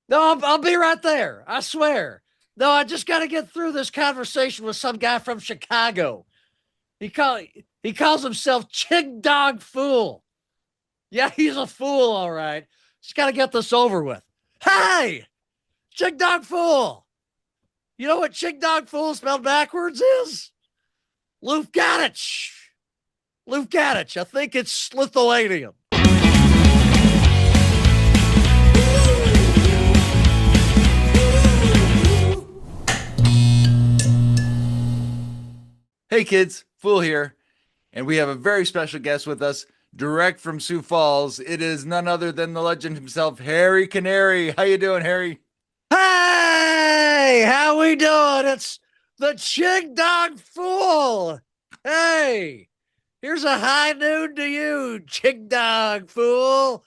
No, I'll be right there. I swear. No, I just got to get through this conversation with some guy from Chicago. He call he calls himself ChiDogFool. Yeah, he's a fool, all right. Just got to get this over with. Hey, ChiDogFool. You know what ChiDogFool spelled backwards is? Lufganich. Lufganich. I think it's Lithuanian. Hey kids, Fool here, and we have a very special guest with us, direct from Sioux Falls. It is none other than the legend himself, Harry Canary. How you doing, Harry? Hey, how we doing? It's the ChiDogFool. Hey, here's a high noon to you, ChiDogFool.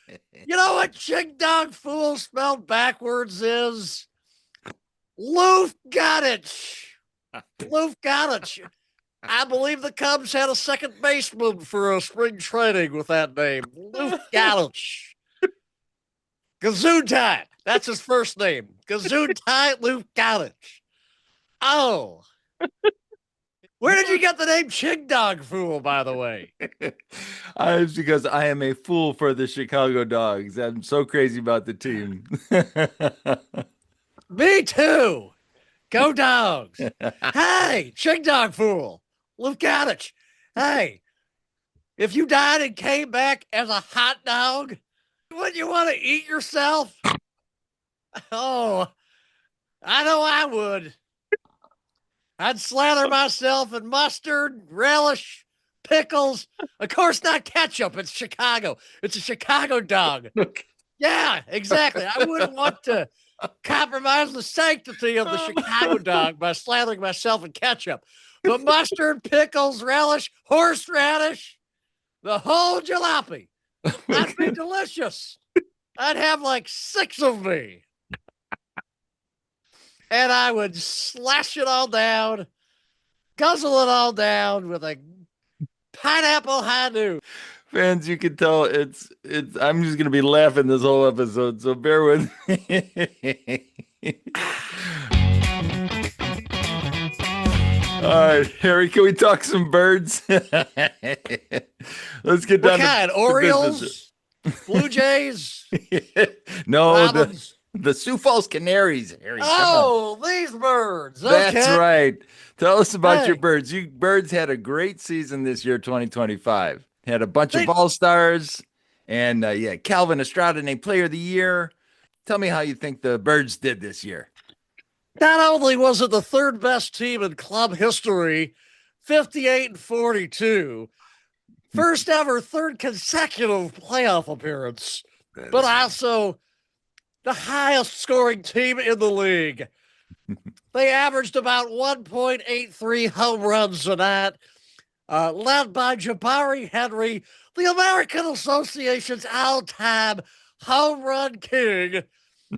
You know what ChiDogFool spelled backwards is? Lufganich. Lufganich. I believe the Cubs had a second baseman for a spring training with that name. Lufganich. Gesundheit. That's his first name. Gesundheit Lufganich. Oh. Where did you get the name ChiDogFool, by the way? It's because I am a fool for the Chicago Dogs. I'm so crazy about the team. Me too. Go Dogs. Hey, ChiDogFool. Lufganich. Hey, if you died and came back as a hot dog, wouldn't you want to eat yourself? Oh, I know I would. I'd slather myself in mustard, relish, pickles. Of course, not ketchup. It's Chicago. It's a Chicago dog. Yeah, exactly. I wouldn't want to compromise the sanctity of the Chicago dog by slathering myself in ketchup. But mustard, pickles, relish, horseradish, the whole jalopy. That'd be delicious. I'd have like 6 of me. And I would slash it all down, guzzle it all down with a pineapple high noon. Fans, you can tell it's I'm just gonna be laughing this whole episode, so bear with me. All right, Harry, can we talk some birds? Let's get What down kind? to business. Orioles? Blue Jays? No, Robins? the Sioux Falls Canaries, Harry. Come on. Oh, these birds. That's Okay. right. Tell us about your Hey, birds. You birds had a great season this year, 2025. Had a bunch of they all stars, and yeah, Calvin Estrada named Player of the Year. Tell me how you think the birds did this year. not only was it the third best team in club history, 58 and 42, first ever third consecutive playoff appearance, That but is also the highest scoring team in the league. They averaged about 1.83 home runs a night, led by Jabari Henry, the American Association's all-time home run king,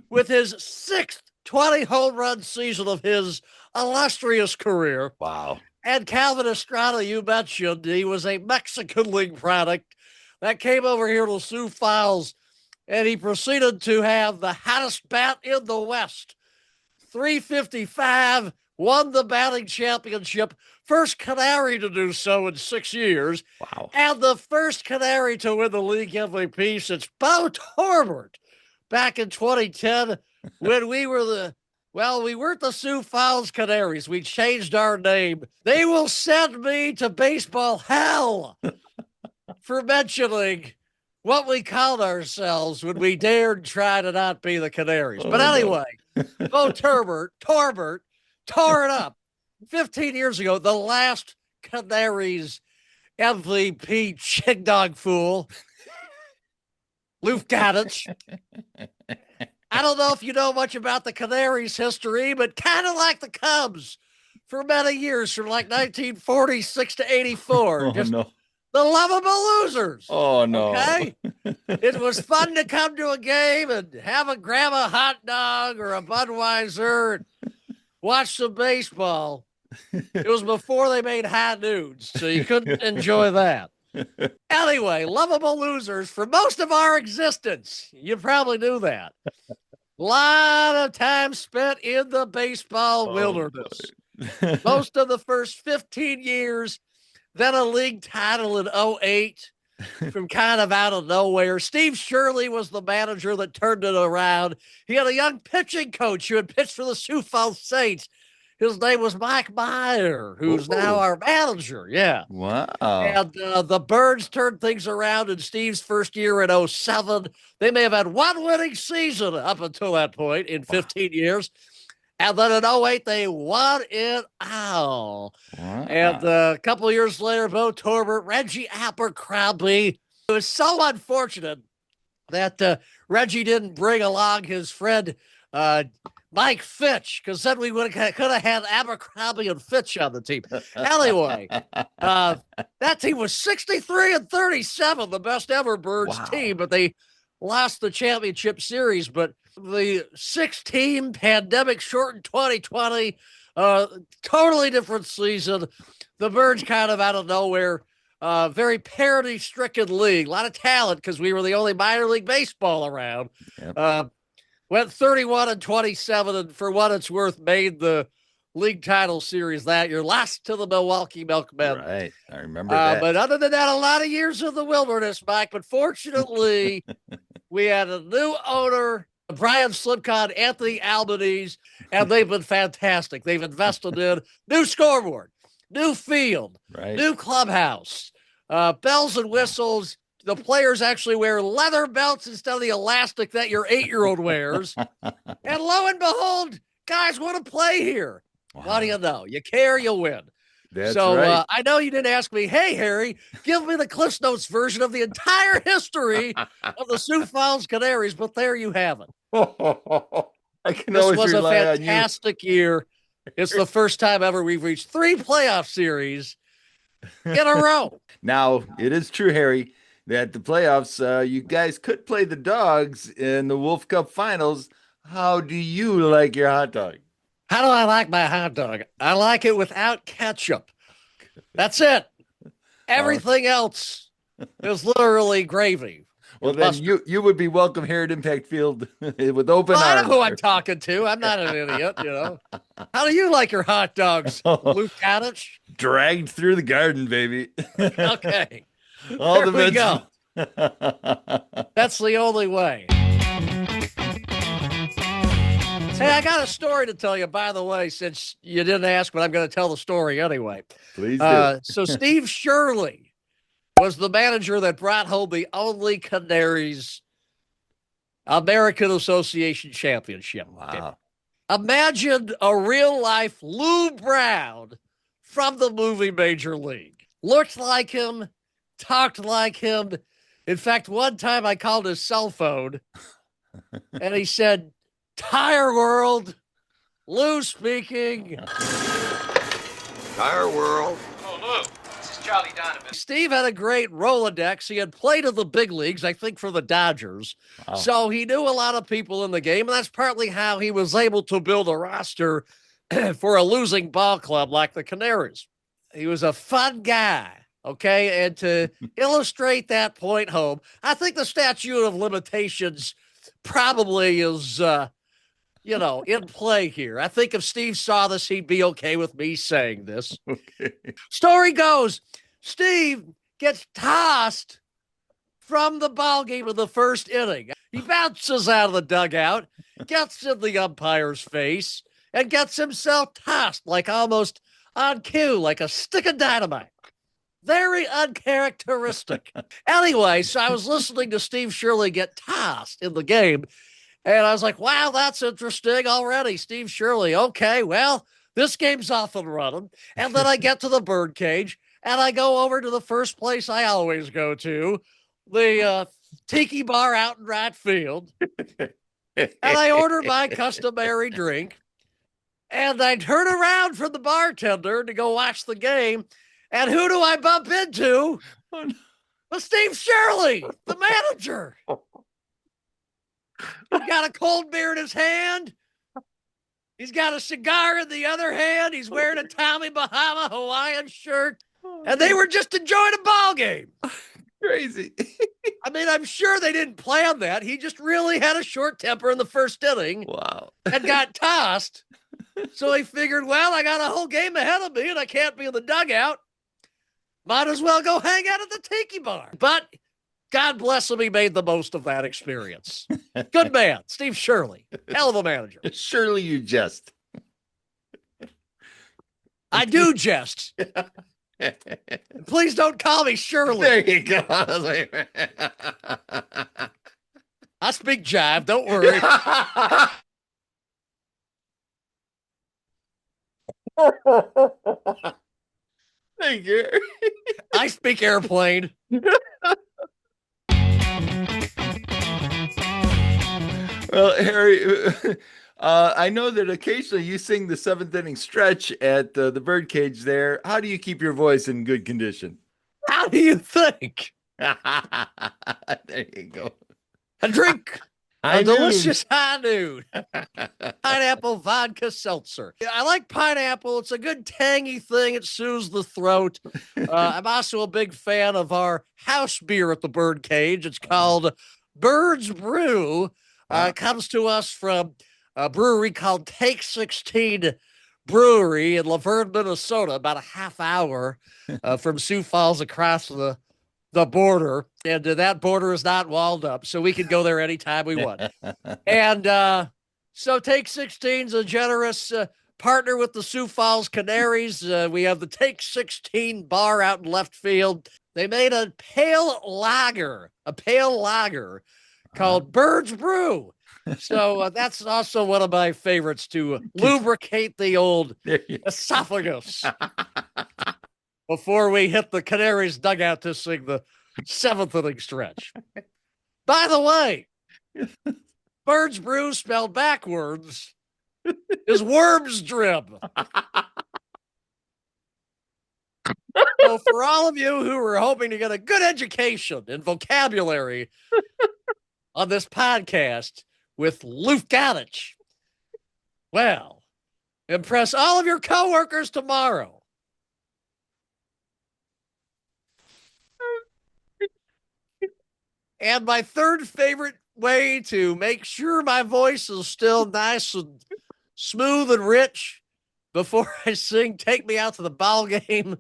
with his sixth 20 home run season of his illustrious career. wow. And Calvin Estrada, you mentioned, he was a Mexican League product that came over here to Sioux Falls, and he proceeded to have the hottest bat in the West. 355, won the batting championship, first Canary to do so in 6 years, Wow. and the first Canary to win the league MVP since Bo Torbert back in 2010 when we weren't the Sioux Falls Canaries. We changed our name. They will send me to baseball hell for mentioning what we called ourselves when we dared try to not be the Canaries. But Oh no. anyway, Bo Torbert tore it up 15 years ago. The last Canaries MVP ChiDogFool, Lufganich. I don't know if you know much about the Canaries' history, but kind of like the Cubs for many years, from like 1946 to 84. Oh Just no. the lovable losers. Oh no. Okay. It was fun to come to a game and grab a hot dog or a Budweiser and watch some baseball. It was before they made high noons, so you couldn't enjoy that. Anyway, lovable losers for most of our existence. You probably knew that. Lot of time spent in the baseball Oh, wilderness. boy. Most of the first 15 years, then a league title in '08 from kind of out of nowhere. Steve Shirley was the manager that turned it around. He had a young pitching coach who had pitched for the Sioux Falls Saints. His name was Mike Meyer, who's now Ooh, our manager. Yeah. wow. And the Birds turned things around in Steve's first year in '07. They may have had one winning season up until that point in 15 years. And then in '08, they won it all. And Wow. a couple of years later, Bo Torbert, Reggie Abercrombie. It was so unfortunate that Reggie didn't bring along his friend uh, Mike Fitch, because then we could have had Abercrombie and Fitch on the team. Anyway, that team was 63-37, the best ever Birds Wow. team, but they lost the championship series. But the 6-team pandemic shortened 2020, totally different season. The Birds kind of out of nowhere. Very parity-stricken league. A lot of talent because we were the only minor league baseball around. Yep. Went 31-27, and for what it's worth, made the league title series that year. Lost to the Milwaukee Milkmen. Right. I remember that. But other than that, a lot of years in the wilderness, Mike. But fortunately, we had a new owner, Brian Slipcon, Anthony Albanese, and they've been fantastic. They've invested in new scoreboard, new field, Right. new clubhouse, bells and whistles. The players actually wear leather belts instead of the elastic that your 8-year-old wears. And lo and behold, guys want to play here. Wow. What do you know? You care, you win. That's so right. I know you didn't ask me, hey, Harry, give me the Cliff Notes version of the entire history of the Sioux Falls Canaries, but there you have it. I can This always was a rely on you. fantastic year. It's the first time ever we've reached 3 playoff series in a row. Now, it is true, Harry, that the playoffs, you guys could play the Dogs in the Wolf Cup finals. How do you like your hot dog? How do I like my hot dog? I like it without ketchup. That's it. Everything else is literally gravy. Well, then you would be welcome here at Impact Field with open I arms. know who I'm talking to. I'm not an idiot, you know. How do you like your hot dogs, Luke Kadich? Dragged through the garden, baby. Okay. All There the we go. vegetables. That's the only way. Hey, I got a story to tell you, by the way, since you didn't ask, but I'm going to tell the story anyway. Please do. So Steve Shirley was the manager that brought home the only Canaries American Association Championship. Wow. Imagine a real life Lou Brown from the movie Major League. Looked like him, talked like him. In fact, one time I called his cell phone and he said, Tire World, Lou speaking. Tire World. Oh, Lou, this is Charlie Donovan. Steve had a great Rolodex. He had played in the big leagues, I think, for the Dodgers. Wow. So he knew a lot of people in the game, and that's partly how he was able to build a roster for a losing ball club like the Canaries. He was a fun guy, okay? And to illustrate that point home, I think the statute of limitations probably is, in play here. I think if Steve saw this, he'd be okay with me saying this. Okay. Story goes, Steve gets tossed from the ball game in the first inning. He bounces out of the dugout, gets in the umpire's face, and gets himself tossed like almost on cue, like a stick of dynamite. Very uncharacteristic. Anyway, so I was listening to Steve Shirley get tossed in the game, and I was like, wow, that's interesting already. Steve Shirley. Okay, well, this game's off and running. And then I get to the Birdcage, and I go over to the first place I always go to, the tiki bar out in right field. And I order my customary drink. And I turn around from the bartender to go watch the game. And who do I bump into? Oh, no. Well, Steve Shirley, the manager. He's got a cold beer in his hand. He's got a cigar in the other hand. He's wearing a Tommy Bahama Hawaiian shirt. And they were just enjoying a ball game. Crazy. I mean, I'm sure they didn't plan that. He just really had a short temper in the first inning. Wow. And got tossed. So he figured, well, I got a whole game ahead of me and I can't be in the dugout. Might as well go hang out at the tiki bar. But God bless him, he made the most of that experience. Good man, Steve Shirley. Hell of a manager. Surely you jest. I do jest. Please don't call me Shirley. There you go. I speak jive, don't worry. Thank you. I speak airplane. Well, Harry, I know that occasionally you sing the seventh inning stretch at the Birdcage there. How do you keep your voice in good condition? How do you think? There you go. A drink. High A noon. delicious high noon. Pineapple vodka seltzer. I like pineapple. It's a good tangy thing. It soothes the throat. I'm also a big fan of our house beer at the Birdcage. It's called Bird's Brew. It comes to us from a brewery called Take 16 Brewery in Laverne, Minnesota, about a half hour from Sioux Falls across the border. And that border is not walled up, so we can go there anytime we want. And so Take 16 is a generous partner with the Sioux Falls Canaries. We have the Take 16 bar out in left field. They made a pale lager called Bird's Brew. So that's also one of my favorites to lubricate the old esophagus before we hit the Canaries dugout to sing the seventh inning stretch. By the way, Bird's Brew spelled backwards is Worms Drib. So for all of you who are hoping to get a good education in vocabulary on this podcast with Luf Gaddich, well, impress all of your coworkers tomorrow. And my third favorite way to make sure my voice is still nice and smooth and rich before I sing Take Me Out to the Ball Game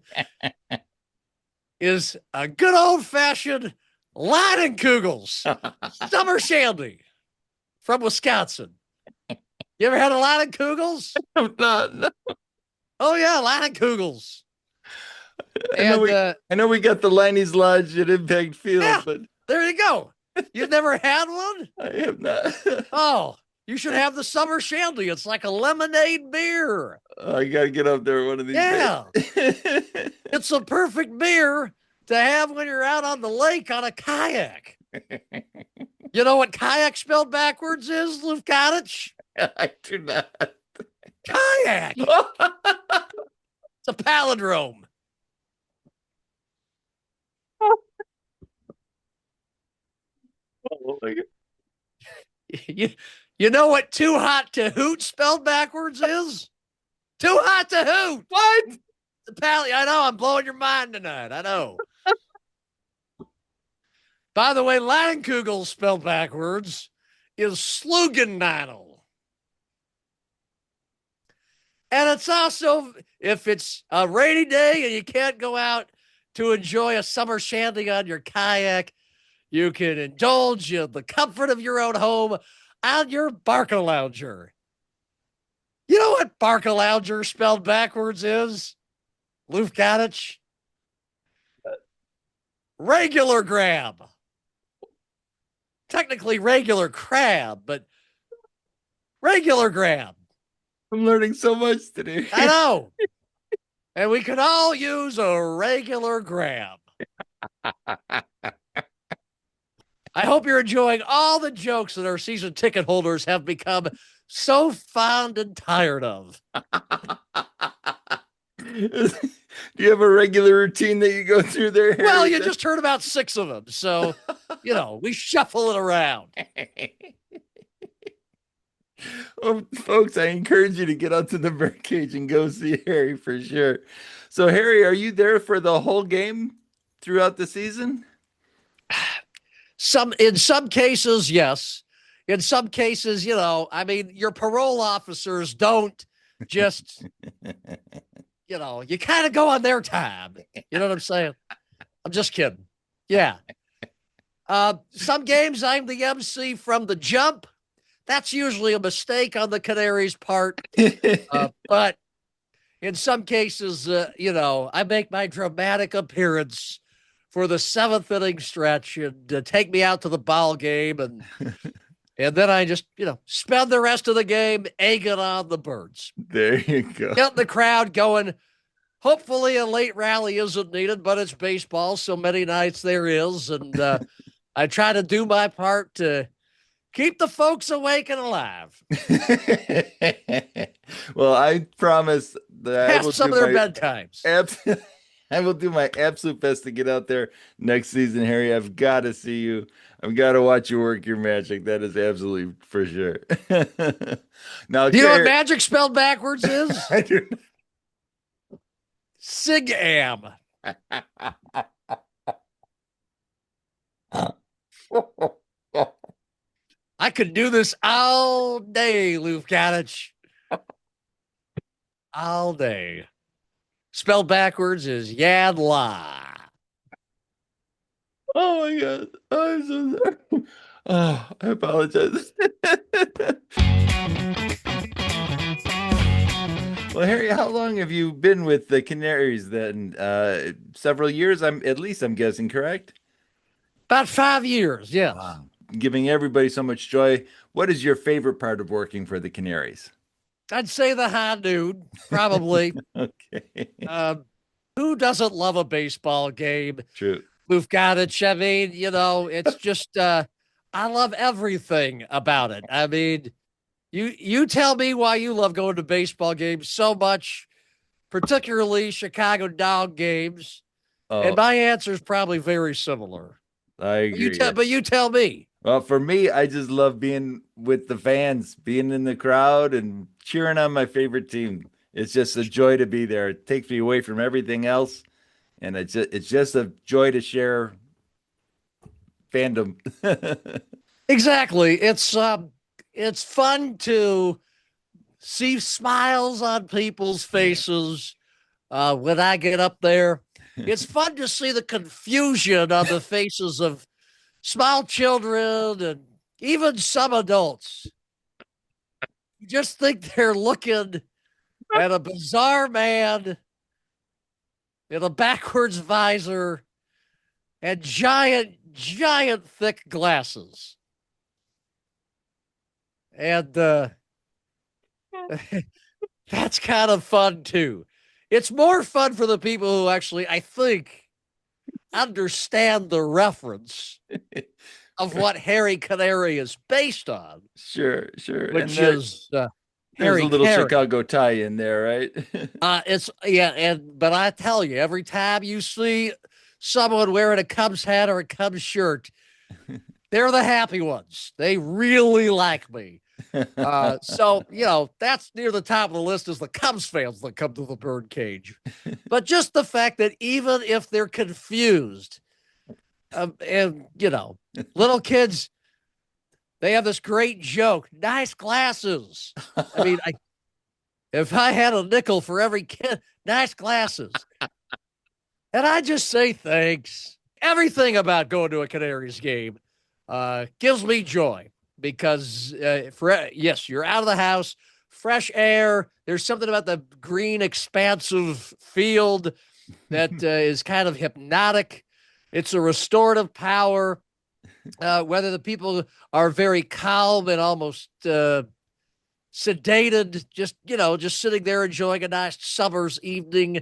is a good old-fashioned Leinenkugels summer shandy from Wisconsin. You ever had a Leinenkugels? No. Oh, yeah, Leinenkugels. I know we got the Liney's Lodge at Impact Field, Yeah. but There you go. You've never had one? I have not. Oh, you should have the summer shandy. It's like a lemonade beer. I got to get up there one of these Yeah. days. It's a perfect beer to have when you're out on the lake on a kayak. You know what kayak spelled backwards is, Luf Gaddich? I do not. Kayak. It's a palindrome. Oh my God. You know what too hot to hoot spelled backwards is? Too hot to hoot. What? I know, I'm blowing your mind tonight. I know. By the way, Leinenkugel spelled backwards is Slugendinal. And it's also, if it's a rainy day and you can't go out to enjoy a summer shandy on your kayak, you can indulge in the comfort of your own home on your Barcalounger. You know what Barcalounger spelled backwards is? Luf Gaddich? Regular grab. Technically regular crab, but regular grab. I'm learning so much today. I know. And we could all use a regular grab. I hope you're enjoying all the jokes that our season ticket holders have become so fond and tired of. Do you have a regular routine that you go through there, Harry? Well, you just heard about 6 of them. So, we shuffle it around. Well, folks, I encourage you to get out to the Birdcage and go see Harry for sure. So, Harry, are you there for the whole game throughout the season? In some cases, yes. In some cases, I mean, your parole officers don't just, you kind of go on their time. You know what I'm saying? I'm just kidding. Yeah. Some games I'm the MC from the jump. That's usually a mistake on the Canaries' part. But in some cases, I make my dramatic appearance for the seventh inning stretch and take me out to the ball game. And then I just, spend the rest of the game egging on the Birds. There you go. Get the crowd going. Hopefully a late rally isn't needed, but it's baseball, so many nights there is. And I try to do my part to keep the folks awake and alive. Well, I promise that I will Past some do of their my bedtimes. I will do my absolute best to get out there next season, Harry. I've got to see you. I've got to watch you work your magic. That is absolutely for sure. Now, Do you know what magic spelled backwards is? I do not. Sig-am. I could do this all day, Lufkanich. All day. Spelled backwards is Yadla. Oh my God. Oh, I'm so sorry. Oh, I apologize. Well, Harry, how long have you been with the Canaries then? Several years, I'm guessing, correct? About 5 years, yes. Wow. Giving everybody so much joy. What is your favorite part of working for the Canaries? I'd say the high dude, probably. Okay. Who doesn't love a baseball game? True. Lufkanich. I mean, it's just I love everything about it. I mean, you tell me why you love going to baseball games so much, particularly Chicago dog games. And Oh, my answer is probably very similar. I agree. But you tell me. Well, for me, I just love being with the fans, being in the crowd and cheering on my favorite team. It's just a joy to be there. It takes me away from everything else, and it's just a joy to share fandom. Exactly. It's fun to see smiles on people's faces when I get up there. It's fun to see the confusion on the faces of small children and even some adults. You just think they're looking at a bizarre man in a backwards visor and giant thick glasses. And that's kind of fun too. It's more fun for the people who actually, I think, understand the reference of what Harry Canary is based on. Sure. Which And is there's Harry a little Canary. Chicago tie in there, right? But I tell you, every time you see someone wearing a Cubs hat or a Cubs shirt, they're the happy ones. They really like me. So that's near the top of the list is the Cubs fans that come to the Birdcage. But just the fact that even if they're confused, and little kids, they have this great joke. Nice glasses. I mean, if I had a nickel for every kid, nice glasses. And I just say thanks. Everything about going to a Canaries game gives me joy because, yes, you're out of the house, fresh air. There's something about the green, expansive field that is kind of hypnotic. It's a restorative power. Whether the people are very calm and almost sedated, just sitting there enjoying a nice summer's evening,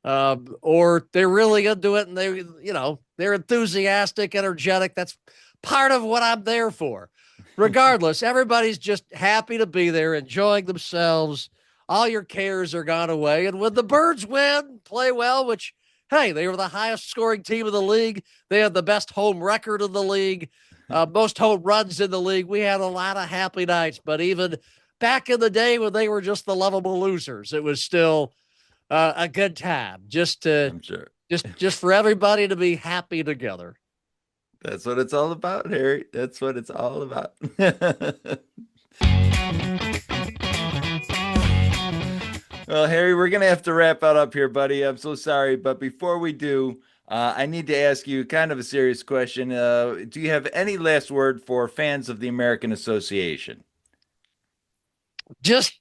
or they're really into it and they're enthusiastic, energetic. That's part of what I'm there for. Regardless, everybody's just happy to be there, enjoying themselves. All your cares are gone away. And when the Birds win, play well, which, hey, they were the highest scoring team in the league. They had the best home record in the league, most home runs in the league. We had a lot of happy nights, but even back in the day when they were just the lovable losers, it was still a good time. I'm sure. Just for everybody to be happy together. That's what it's all about, Harry. That's what it's all about. Well, Harry, we're going to have to wrap it up here, buddy. I'm so sorry. But before we do, I need to ask you kind of a serious question. Do you have any last word for fans of the American Association? Just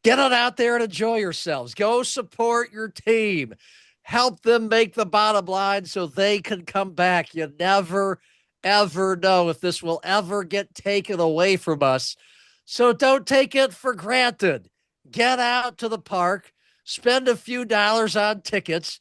get it out there and enjoy yourselves. Go support your team. Help them make the bottom line so they can come back. You never, ever know if this will ever get taken away from us. So don't take it for granted. Get out to the park, spend a few dollars on tickets.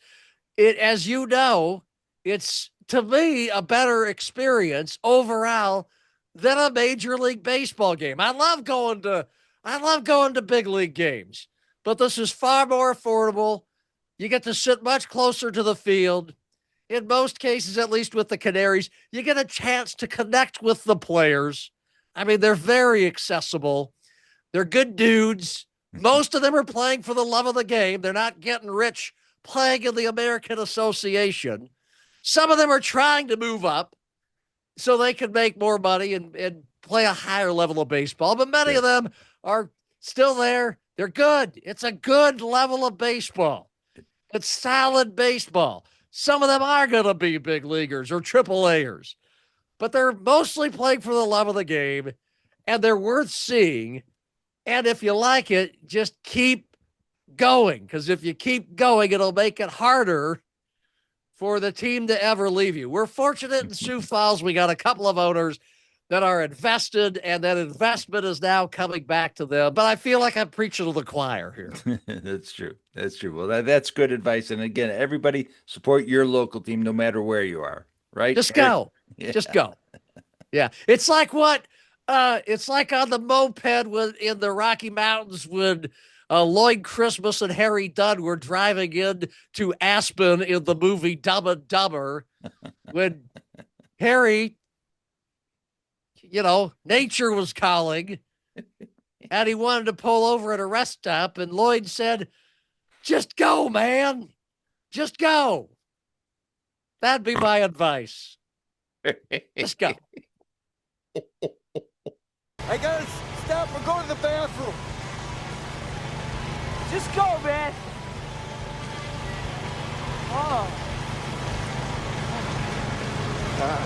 As you know, it's to me a better experience overall than a Major League Baseball game. I love going to big league games, but this is far more affordable. You get to sit much closer to the field. In most cases, at least with the Canaries, you get a chance to connect with the players. I mean, they're very accessible. They're good dudes. Most of them are playing for the love of the game. They're not getting rich playing in the American Association. Some of them are trying to move up so they can make more money and play a higher level of baseball. But many of them are still there. They're good. It's a good level of baseball. It's solid baseball. Some of them are going to be big leaguers or triple A'ers, but they're mostly playing for the love of the game, and they're worth seeing. And if you like it, just keep going, because if you keep going, it'll make it harder for the team to ever leave you. We're fortunate in Sioux Falls. We got a couple of owners that are invested, and that investment is now coming back to them. But I feel like I'm preaching to the choir here. That's true. That's true. Well, that's good advice. And again, everybody support your local team no matter where you are, right? Just go. Yeah. Just go. Yeah. It's like it's like on the moped in the Rocky Mountains when Lloyd Christmas and Harry Dunn were driving in to Aspen in the movie Dumb and Dumber when Harry, nature was calling and he wanted to pull over at a rest stop, and Lloyd said, "Just go, man. Just go." That'd be my advice. Just go. I gotta stop and go to the bathroom. Just go, man. Oh.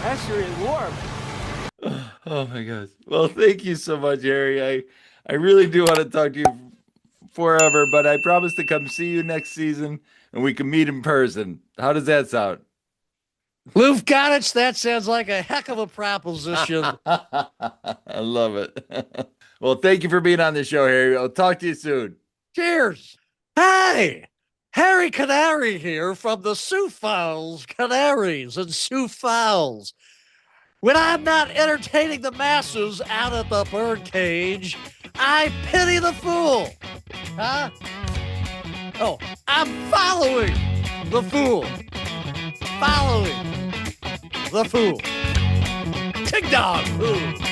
That's really warm. Oh my gosh. Well, thank you so much, Harry. I really do want to talk to you forever, but I promise to come see you next season and we can meet in person. How does that sound? Lou Goddard, that sounds like a heck of a proposition. I love it. Well, thank you for being on the show, Harry. I'll talk to you soon. Cheers. Hey, Harry Canary here from the Sioux Falls Canaries in Sioux Falls. When I'm not entertaining the masses out at the Birdcage, I pity the fool. Huh? Oh, I'm following the fool. Following the fool. ChiDogFool.